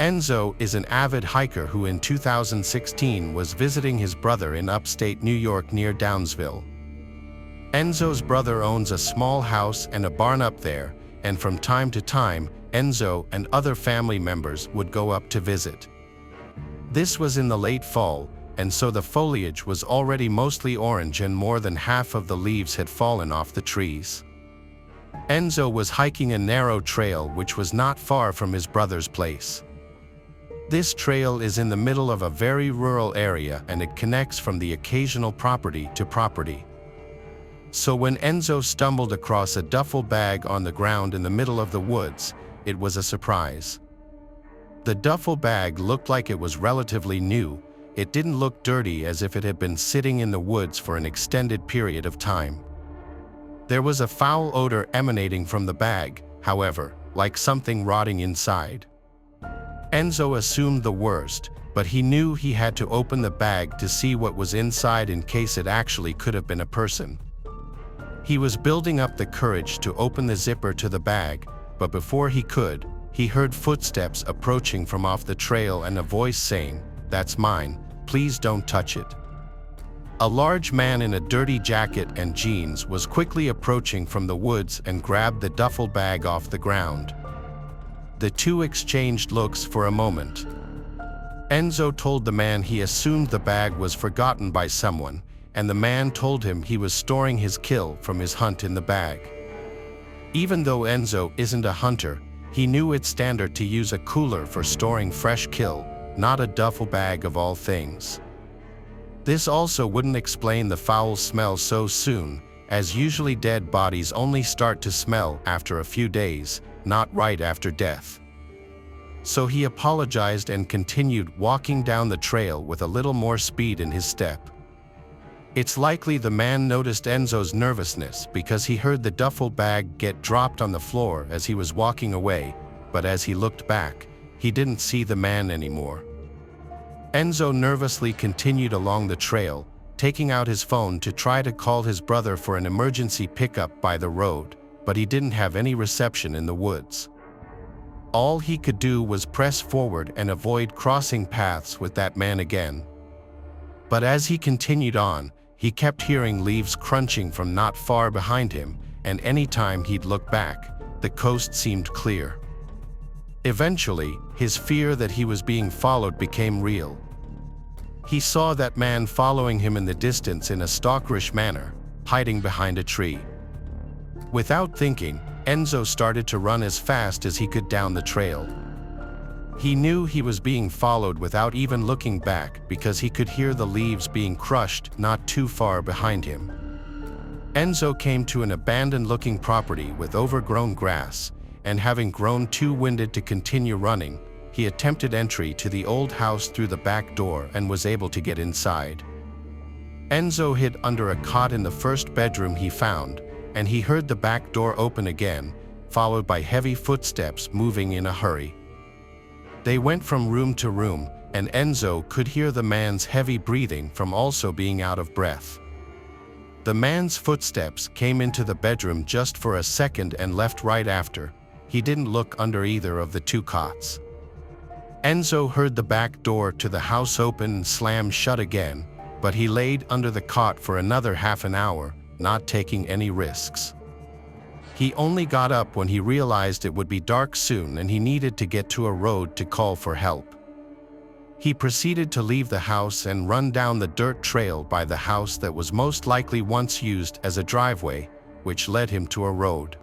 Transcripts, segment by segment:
Enzo is an avid hiker who in 2016 was visiting his brother in upstate New York near Downsville. Enzo's brother owns a small house and a barn up there, and from time to time, Enzo and other family members would go up to visit. This was in the late fall, and so the foliage was already mostly orange and more than half of the leaves had fallen off the trees. Enzo was hiking a narrow trail which was not far from his brother's place. This trail is in the middle of a very rural area and it connects from the occasional property to property. So when Enzo stumbled across a duffel bag on the ground in the middle of the woods, it was a surprise. The duffel bag looked like it was relatively new. It didn't look dirty as if it had been sitting in the woods for an extended period of time. There was a foul odor emanating from the bag, however, like something rotting inside. Enzo assumed the worst, but he knew he had to open the bag to see what was inside in case it actually could have been a person. He was building up the courage to open the zipper to the bag, but before he could, he heard footsteps approaching from off the trail and a voice saying, "That's mine, please don't touch it." A large man in a dirty jacket and jeans was quickly approaching from the woods and grabbed the duffel bag off the ground. The two exchanged looks for a moment. Enzo told the man he assumed the bag was forgotten by someone, and the man told him he was storing his kill from his hunt in the bag. Even though Enzo isn't a hunter, he knew it's standard to use a cooler for storing fresh kill, not a duffel bag of all things. This also wouldn't explain the foul smell so soon, as usually dead bodies only start to smell after a few days, not right after death. So he apologized and continued walking down the trail with a little more speed in his step. It's likely the man noticed Enzo's nervousness because he heard the duffel bag get dropped on the floor as he was walking away, but as he looked back, he didn't see the man anymore. Enzo nervously continued along the trail, taking out his phone to try to call his brother for an emergency pickup by the road, but he didn't have any reception in the woods. All he could do was press forward and avoid crossing paths with that man again. But as he continued on, he kept hearing leaves crunching from not far behind him, and any time he'd look back, the coast seemed clear. Eventually, his fear that he was being followed became real. He saw that man following him in the distance in a stalkerish manner, hiding behind a tree. Without thinking, Enzo started to run as fast as he could down the trail. He knew he was being followed without even looking back because he could hear the leaves being crushed not too far behind him. Enzo came to an abandoned-looking property with overgrown grass, and having grown too winded to continue running, he attempted entry to the old house through the back door and was able to get inside. Enzo hid under a cot in the first bedroom he found, and he heard the back door open again, followed by heavy footsteps moving in a hurry. They went from room to room, and Enzo could hear the man's heavy breathing from also being out of breath. The man's footsteps came into the bedroom just for a second and left right after. He didn't look under either of the two cots. Enzo heard the back door to the house open and slam shut again, but he laid under the cot for another half an hour, not taking any risks. He only got up when he realized it would be dark soon and he needed to get to a road to call for help. He proceeded to leave the house and run down the dirt trail by the house that was most likely once used as a driveway, which led him to a road.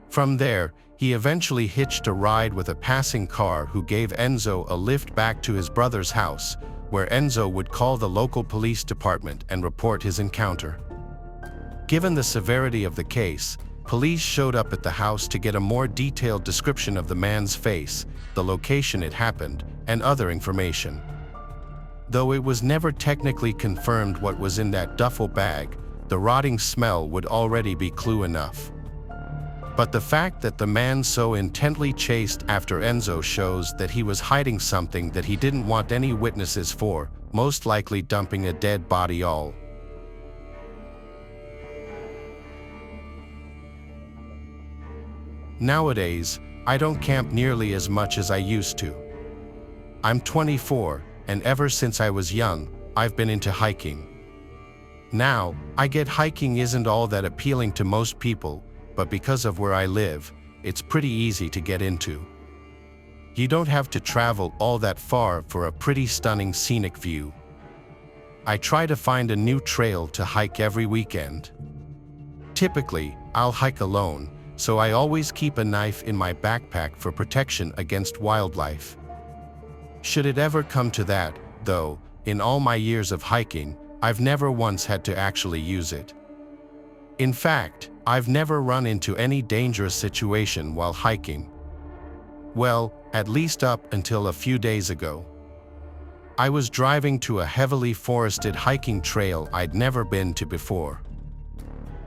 From there, he eventually hitched a ride with a passing car who gave Enzo a lift back to his brother's house, where Enzo would call the local police department and report his encounter. Given the severity of the case, police showed up at the house to get a more detailed description of the man's face, the location it happened, and other information. Though it was never technically confirmed what was in that duffel bag, the rotting smell would already be clue enough. But the fact that the man so intently chased after Enzo shows that he was hiding something that he didn't want any witnesses for, most likely dumping a dead body all. Nowadays, I don't camp nearly as much as I used to. I'm 24, and ever since I was young, I've been into hiking. Now, I get hiking isn't all that appealing to most people, but because of where I live, it's pretty easy to get into. You don't have to travel all that far for a pretty stunning scenic view. I try to find a new trail to hike every weekend. Typically, I'll hike alone, so I always keep a knife in my backpack for protection against wildlife. Should it ever come to that, though, in all my years of hiking, I've never once had to actually use it. In fact, I've never run into any dangerous situation while hiking. Well, at least up until a few days ago. I was driving to a heavily forested hiking trail I'd never been to before.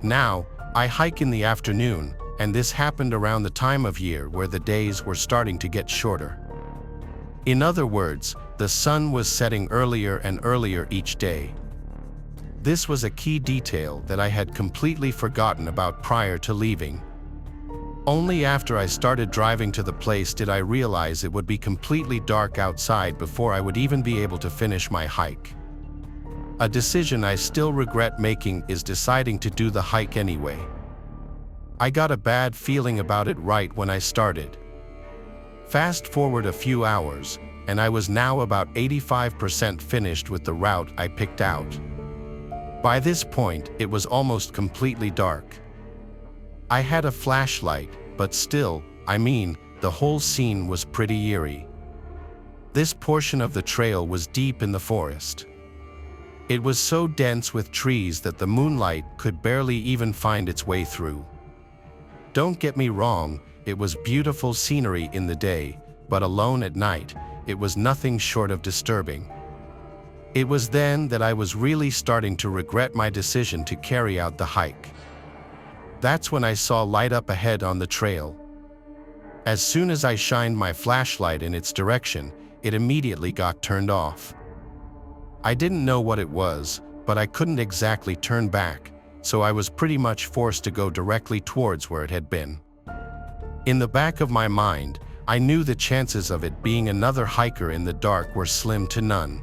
Now, I hike in the afternoon, and this happened around the time of year where the days were starting to get shorter. In other words, the sun was setting earlier and earlier each day. This was a key detail that I had completely forgotten about prior to leaving. Only after I started driving to the place did I realize it would be completely dark outside before I would even be able to finish my hike. A decision I still regret making is deciding to do the hike anyway. I got a bad feeling about it right when I started. Fast forward a few hours, and I was now about 85% finished with the route I picked out. By this point, it was almost completely dark. I had a flashlight, but still, the whole scene was pretty eerie. This portion of the trail was deep in the forest. It was so dense with trees that the moonlight could barely even find its way through. Don't get me wrong, it was beautiful scenery in the day, but alone at night, it was nothing short of disturbing. It was then that I was really starting to regret my decision to carry out the hike. That's when I saw light up ahead on the trail. As soon as I shined my flashlight in its direction, it immediately got turned off. I didn't know what it was, but I couldn't exactly turn back, so I was pretty much forced to go directly towards where it had been. In the back of my mind, I knew the chances of it being another hiker in the dark were slim to none.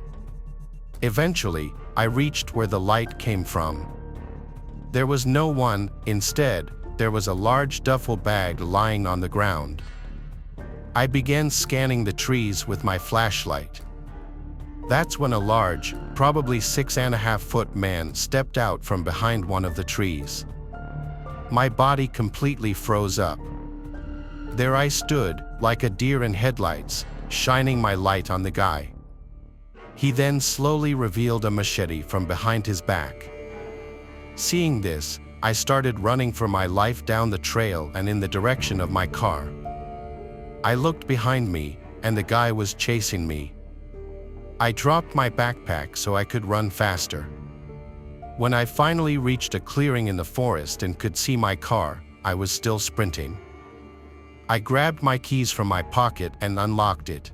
Eventually, I reached where the light came from. There was no one. Instead, there was a large duffel bag lying on the ground. I began scanning the trees with my flashlight. That's when a large, probably 6.5-foot man stepped out from behind one of the trees. My body completely froze up. There I stood, like a deer in headlights, shining my light on the guy. He then slowly revealed a machete from behind his back. Seeing this, I started running for my life down the trail and in the direction of my car. I looked behind me, and the guy was chasing me. I dropped my backpack so I could run faster. When I finally reached a clearing in the forest and could see my car, I was still sprinting. I grabbed my keys from my pocket and unlocked it.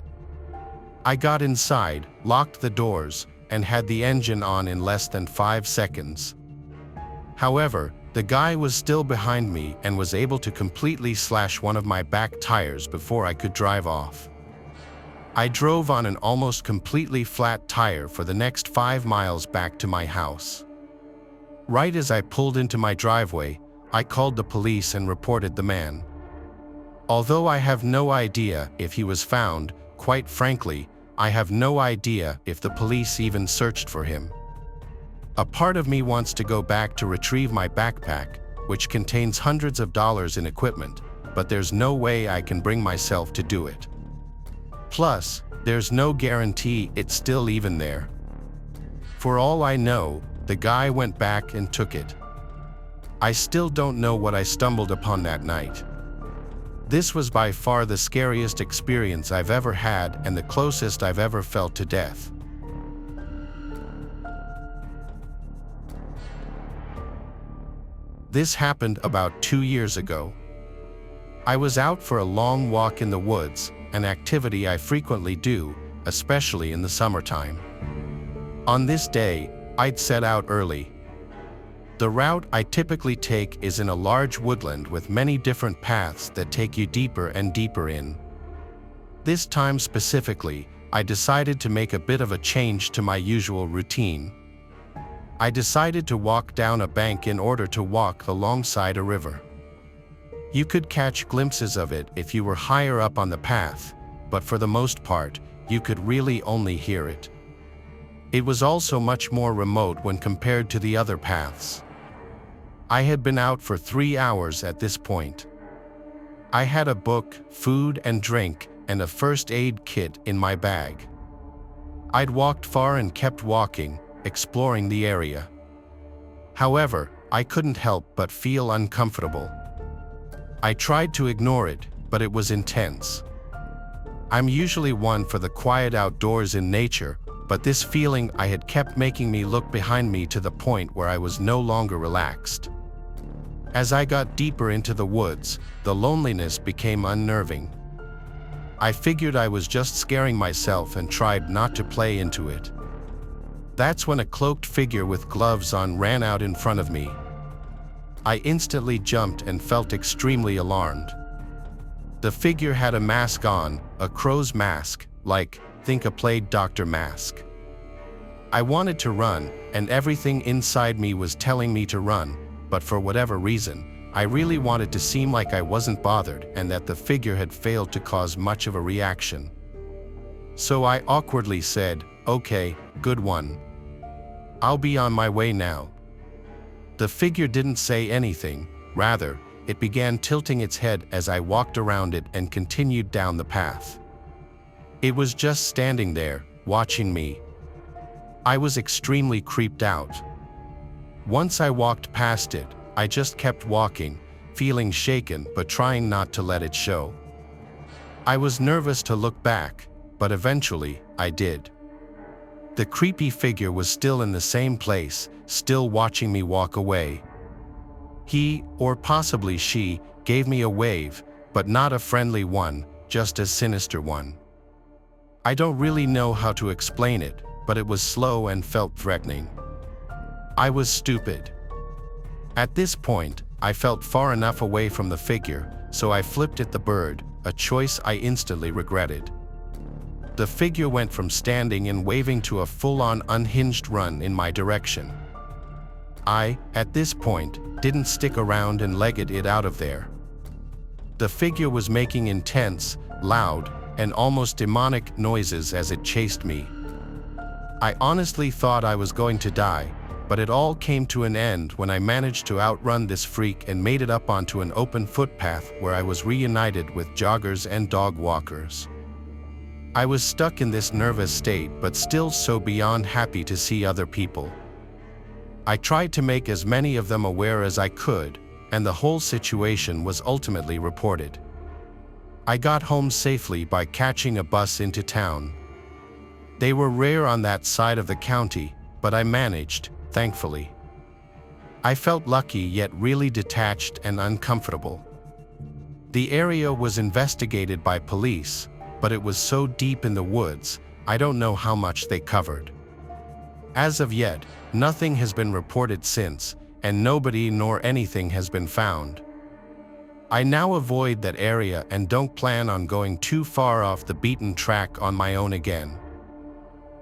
I got inside, locked the doors, and had the engine on in less than 5 seconds. However, the guy was still behind me and was able to completely slash one of my back tires before I could drive off. I drove on an almost completely flat tire for the next 5 miles back to my house. Right as I pulled into my driveway, I called the police and reported the man. Although I have no idea if he was found, quite frankly, I have no idea if the police even searched for him. A part of me wants to go back to retrieve my backpack, which contains hundreds of dollars in equipment, but there's no way I can bring myself to do it. Plus, there's no guarantee it's still even there. For all I know, the guy went back and took it. I still don't know what I stumbled upon that night. This was by far the scariest experience I've ever had and the closest I've ever felt to death. This happened about 2 years ago. I was out for a long walk in the woods, an activity I frequently do, especially in the summertime. On this day, I'd set out early. The route I typically take is in a large woodland with many different paths that take you deeper and deeper in. This time specifically, I decided to make a bit of a change to my usual routine. I decided to walk down a bank in order to walk alongside a river. You could catch glimpses of it if you were higher up on the path, but for the most part, you could really only hear it. It was also much more remote when compared to the other paths. I had been out for 3 hours at this point. I had a book, food and drink, and a first aid kit in my bag. I'd walked far and kept walking, exploring the area. However, I couldn't help but feel uncomfortable. I tried to ignore it, but it was intense. I'm usually one for the quiet outdoors in nature, but this feeling I had kept making me look behind me to the point where I was no longer relaxed. As I got deeper into the woods, the loneliness became unnerving. I figured I was just scaring myself and tried not to play into it. That's when a cloaked figure with gloves on ran out in front of me. I instantly jumped and felt extremely alarmed. The figure had a mask on, a crow's mask, like, think a plague doctor mask. I wanted to run, and everything inside me was telling me to run, but for whatever reason, I really wanted to seem like I wasn't bothered and that the figure had failed to cause much of a reaction. So I awkwardly said, "Okay, good one. I'll be on my way now." The figure didn't say anything, rather, it began tilting its head as I walked around it and continued down the path. It was just standing there, watching me. I was extremely creeped out. Once I walked past it, I just kept walking, feeling shaken but trying not to let it show. I was nervous to look back, but eventually, I did. The creepy figure was still in the same place, still watching me walk away. He, or possibly she, gave me a wave, but not a friendly one, just a sinister one. I don't really know how to explain it, but it was slow and felt threatening. I was stupid. At this point, I felt far enough away from the figure, so I flipped at the bird, a choice I instantly regretted. The figure went from standing and waving to a full-on unhinged run in my direction. I, at this point, didn't stick around and legged it out of there. The figure was making intense, loud, and almost demonic noises as it chased me. I honestly thought I was going to die, but it all came to an end when I managed to outrun this freak and made it up onto an open footpath where I was reunited with joggers and dog walkers. I was stuck in this nervous state but still so beyond happy to see other people. I tried to make as many of them aware as I could, and the whole situation was ultimately reported. I got home safely by catching a bus into town. They were rare on that side of the county, but I managed, thankfully. I felt lucky yet really detached and uncomfortable. The area was investigated by police, but it was so deep in the woods, I don't know how much they covered. As of yet, nothing has been reported since, and nobody nor anything has been found. I now avoid that area and don't plan on going too far off the beaten track on my own again.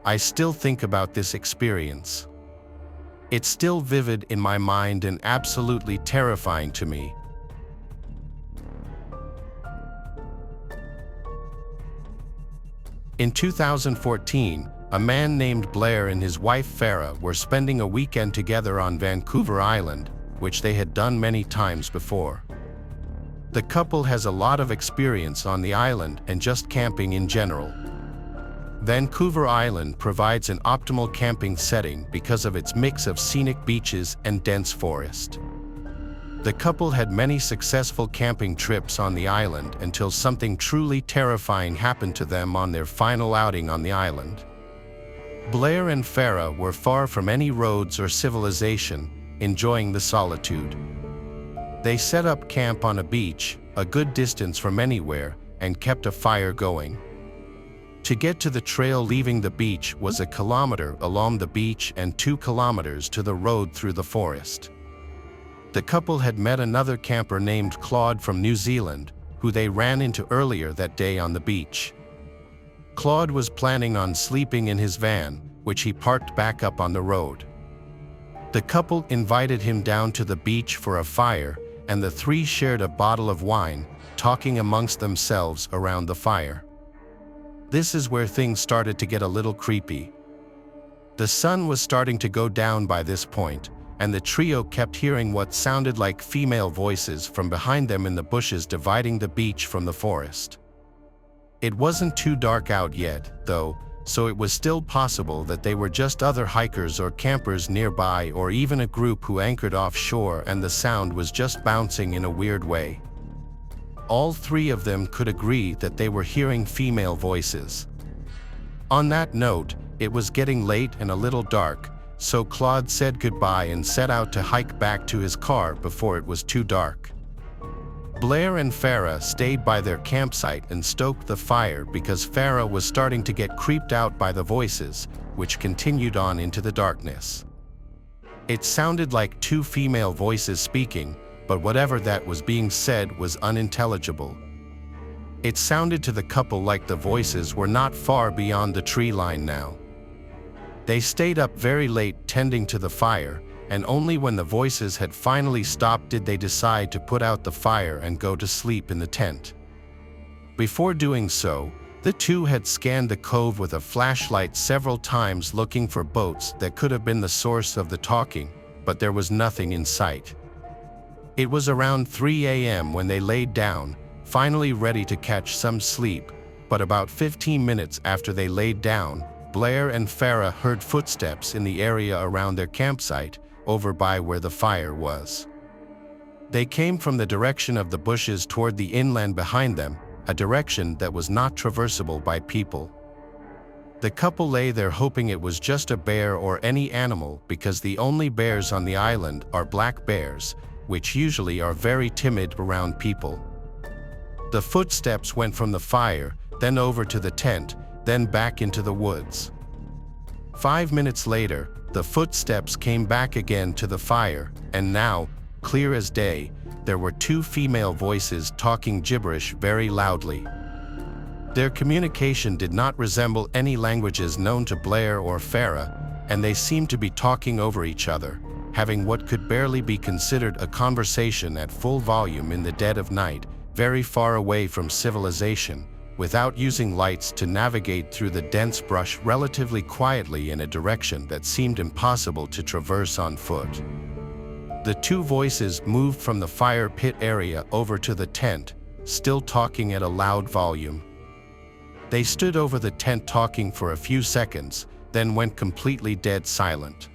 I still think about this experience. It's still vivid in my mind and absolutely terrifying to me. In 2014, a man named Blair and his wife Farah were spending a weekend together on Vancouver Island, which they had done many times before. The couple has a lot of experience on the island and just camping in general. Vancouver Island provides an optimal camping setting because of its mix of scenic beaches and dense forest. The couple had many successful camping trips on the island until something truly terrifying happened to them on their final outing on the island. Blair and Farah were far from any roads or civilization, enjoying the solitude. They set up camp on a beach, a good distance from anywhere, and kept a fire going. To get to the trail leaving the beach was 1 kilometer along the beach and 2 kilometers to the road through the forest. The couple had met another camper named Claude from New Zealand, who they ran into earlier that day on the beach. Claude was planning on sleeping in his van, which he parked back up on the road. The couple invited him down to the beach for a fire, and the three shared a bottle of wine, talking amongst themselves around the fire. This is where things started to get a little creepy. The sun was starting to go down by this point, and the trio kept hearing what sounded like female voices from behind them in the bushes dividing the beach from the forest. It wasn't too dark out yet, though, so it was still possible that they were just other hikers or campers nearby, or even a group who anchored offshore and the sound was just bouncing in a weird way. All three of them could agree that they were hearing female voices. On that note, it was getting late and a little dark, so Claude said goodbye and set out to hike back to his car before it was too dark. Blair and Farah stayed by their campsite and stoked the fire because Farah was starting to get creeped out by the voices, which continued on into the darkness. It sounded like two female voices speaking, but whatever that was being said was unintelligible. It sounded to the couple like the voices were not far beyond the tree line now. They stayed up very late tending to the fire, and only when the voices had finally stopped did they decide to put out the fire and go to sleep in the tent. Before doing so, the two had scanned the cove with a flashlight several times looking for boats that could have been the source of the talking, but there was nothing in sight. It was around 3 a.m. when they laid down, finally ready to catch some sleep, but about 15 minutes after they laid down, Blair and Farah heard footsteps in the area around their campsite, over by where the fire was. They came from the direction of the bushes toward the inland behind them, a direction that was not traversable by people. The couple lay there hoping it was just a bear or any animal, because the only bears on the island are black bears, which usually are very timid around people. The footsteps went from the fire, then over to the tent, then back into the woods. 5 minutes later, the footsteps came back again to the fire, and now, clear as day, there were two female voices talking gibberish very loudly. Their communication did not resemble any languages known to Blair or Farah, and they seemed to be talking over each other, having what could barely be considered a conversation at full volume in the dead of night, very far away from civilization, without using lights to navigate through the dense brush relatively quietly in a direction that seemed impossible to traverse on foot. The two voices moved from the fire pit area over to the tent, still talking at a loud volume. They stood over the tent talking for a few seconds, then went completely dead silent.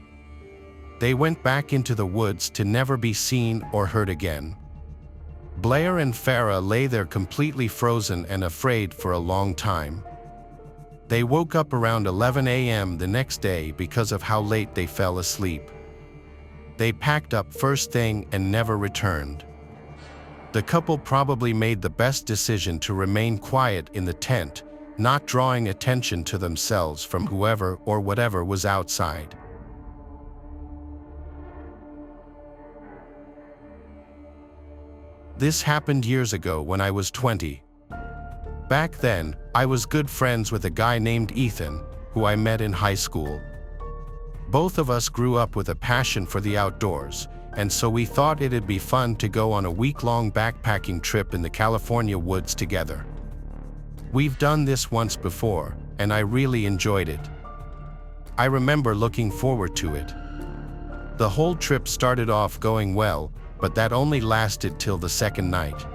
They went back into the woods to never be seen or heard again. Blair and Farah lay there completely frozen and afraid for a long time. They woke up around 11 a.m. the next day because of how late they fell asleep. They packed up first thing and never returned. The couple probably made the best decision to remain quiet in the tent, not drawing attention to themselves from whoever or whatever was outside. This happened years ago when I was 20. Back then, I was good friends with a guy named Ethan, who I met in high school. Both of us grew up with a passion for the outdoors, and so we thought it'd be fun to go on a week-long backpacking trip in the California woods together. We've done this once before, and I really enjoyed it. I remember looking forward to it. The whole trip started off going well, but that only lasted till the second night.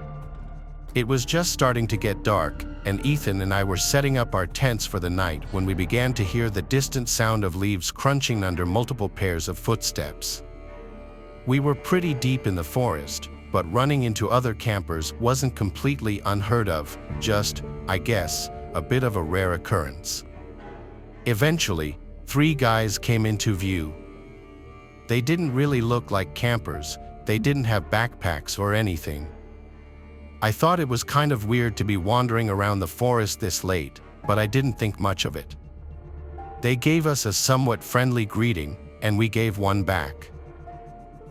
It was just starting to get dark, and Ethan and I were setting up our tents for the night when we began to hear the distant sound of leaves crunching under multiple pairs of footsteps. We were pretty deep in the forest, but running into other campers wasn't completely unheard of, just, I guess, a bit of a rare occurrence. Eventually, 3 guys came into view. They didn't really look like campers. They didn't have backpacks or anything. I thought it was kind of weird to be wandering around the forest this late, but I didn't think much of it. They gave us a somewhat friendly greeting, and we gave one back.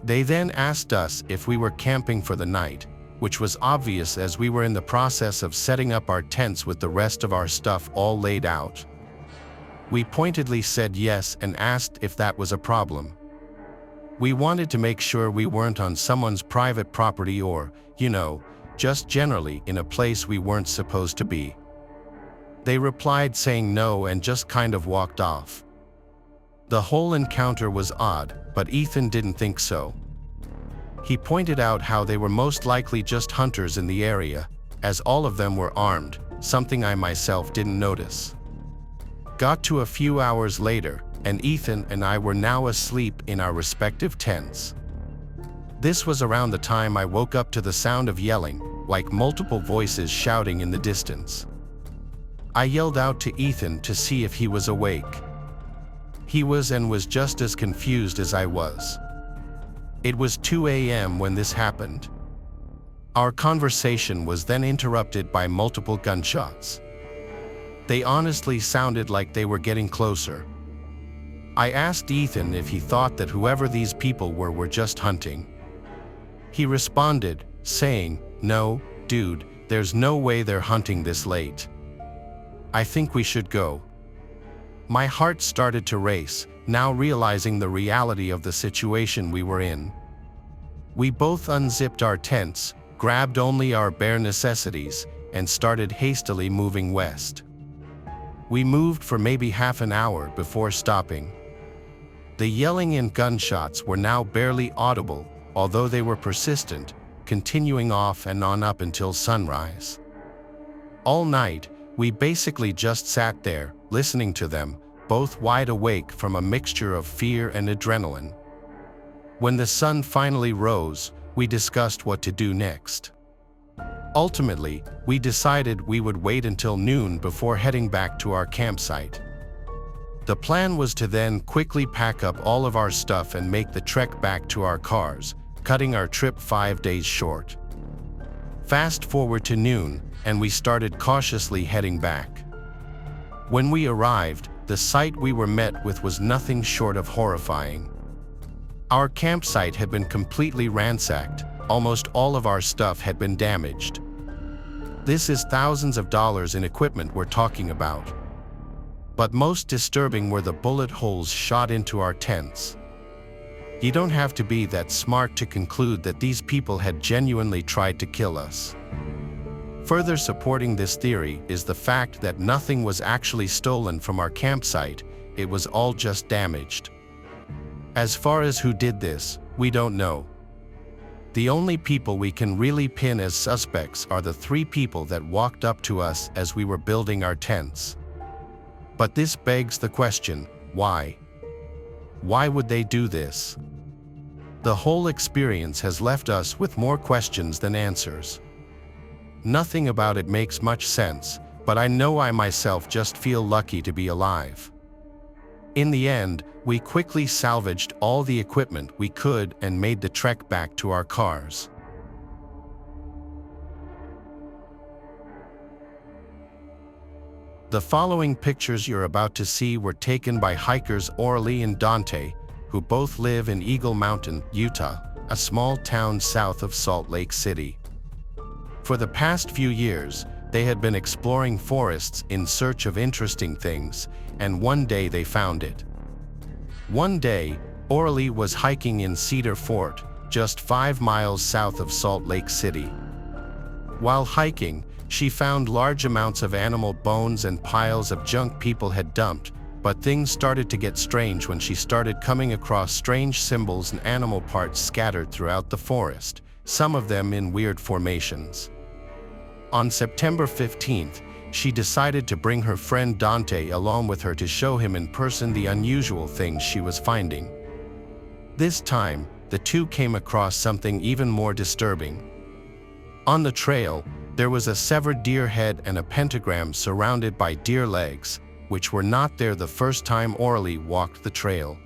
They then asked us if we were camping for the night, which was obvious as we were in the process of setting up our tents with the rest of our stuff all laid out. We pointedly said yes and asked if that was a problem. We wanted to make sure we weren't on someone's private property or, just generally in a place we weren't supposed to be. They replied saying no and just kind of walked off. The whole encounter was odd, but Ethan didn't think so. He pointed out how they were most likely just hunters in the area, as all of them were armed, something I myself didn't notice. Got to a few hours later, and Ethan and I were now asleep in our respective tents. This was around the time I woke up to the sound of yelling, like multiple voices shouting in the distance. I yelled out to Ethan to see if he was awake. He was and was just as confused as I was. It was 2 a.m. when this happened. Our conversation was then interrupted by multiple gunshots. They honestly sounded like they were getting closer. I asked Ethan if he thought that whoever these people were just hunting. He responded, saying, "No, dude, there's no way they're hunting this late. I think we should go." My heart started to race, now realizing the reality of the situation we were in. We both unzipped our tents, grabbed only our bare necessities, and started hastily moving west. We moved for maybe half an hour before stopping. The yelling and gunshots were now barely audible, although they were persistent, continuing off and on up until sunrise. All night, we basically just sat there, listening to them, both wide awake from a mixture of fear and adrenaline. When the sun finally rose, we discussed what to do next. Ultimately, we decided we would wait until noon before heading back to our campsite. The plan was to then quickly pack up all of our stuff and make the trek back to our cars, cutting our trip 5 days short. Fast forward to noon, and we started cautiously heading back. When we arrived, the sight we were met with was nothing short of horrifying. Our campsite had been completely ransacked, almost all of our stuff had been damaged. This is thousands of dollars in equipment we're talking about. But most disturbing were the bullet holes shot into our tents. You don't have to be that smart to conclude that these people had genuinely tried to kill us. Further supporting this theory is the fact that nothing was actually stolen from our campsite, it was all just damaged. As far as who did this, we don't know. The only people we can really pin as suspects are the 3 people that walked up to us as we were building our tents. But this begs the question, why? Why would they do this? The whole experience has left us with more questions than answers. Nothing about it makes much sense, but I know I myself just feel lucky to be alive. In the end, we quickly salvaged all the equipment we could and made the trek back to our cars. The following pictures you're about to see were taken by hikers Orly and Dante, who both live in Eagle Mountain, Utah, a small town south of Salt Lake City. For the past few years, they had been exploring forests in search of interesting things, and one day they found it. One day, Orly was hiking in Cedar Fort, just 5 miles south of Salt Lake City. While hiking, she found large amounts of animal bones and piles of junk people had dumped, but things started to get strange when she started coming across strange symbols and animal parts scattered throughout the forest, some of them in weird formations. On September 15th, she decided to bring her friend Dante along with her to show him in person the unusual things she was finding. This time, the two came across something even more disturbing. On the trail, there was a severed deer head and a pentagram surrounded by deer legs, which were not there the first time Orly walked the trail.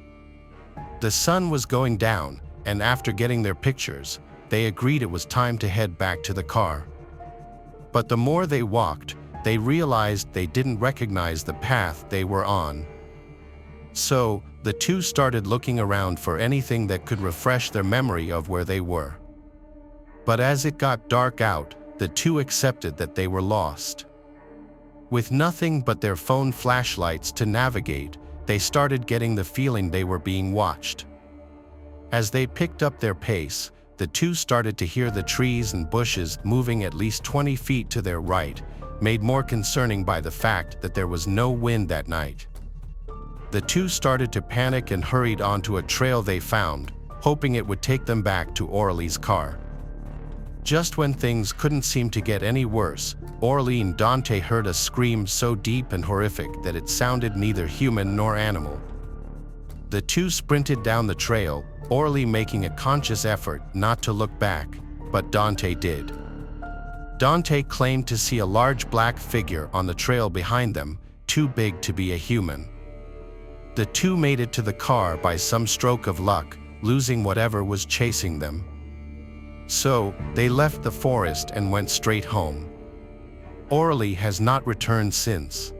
The sun was going down, and after getting their pictures, they agreed it was time to head back to the car. But the more they walked, they realized they didn't recognize the path they were on. So, the two started looking around for anything that could refresh their memory of where they were. But as it got dark out, the two accepted that they were lost. With nothing but their phone flashlights to navigate, they started getting the feeling they were being watched. As they picked up their pace, the two started to hear the trees and bushes moving at least 20 feet to their right, made more concerning by the fact that there was no wind that night. The two started to panic and hurried onto a trail they found, hoping it would take them back to Orly's car. Just when things couldn't seem to get any worse, Orly and Dante heard a scream so deep and horrific that it sounded neither human nor animal. The two sprinted down the trail, Orly making a conscious effort not to look back, but Dante did. Dante claimed to see a large black figure on the trail behind them, too big to be a human. The two made it to the car by some stroke of luck, losing whatever was chasing them. So, they left the forest and went straight home. Orly has not returned since.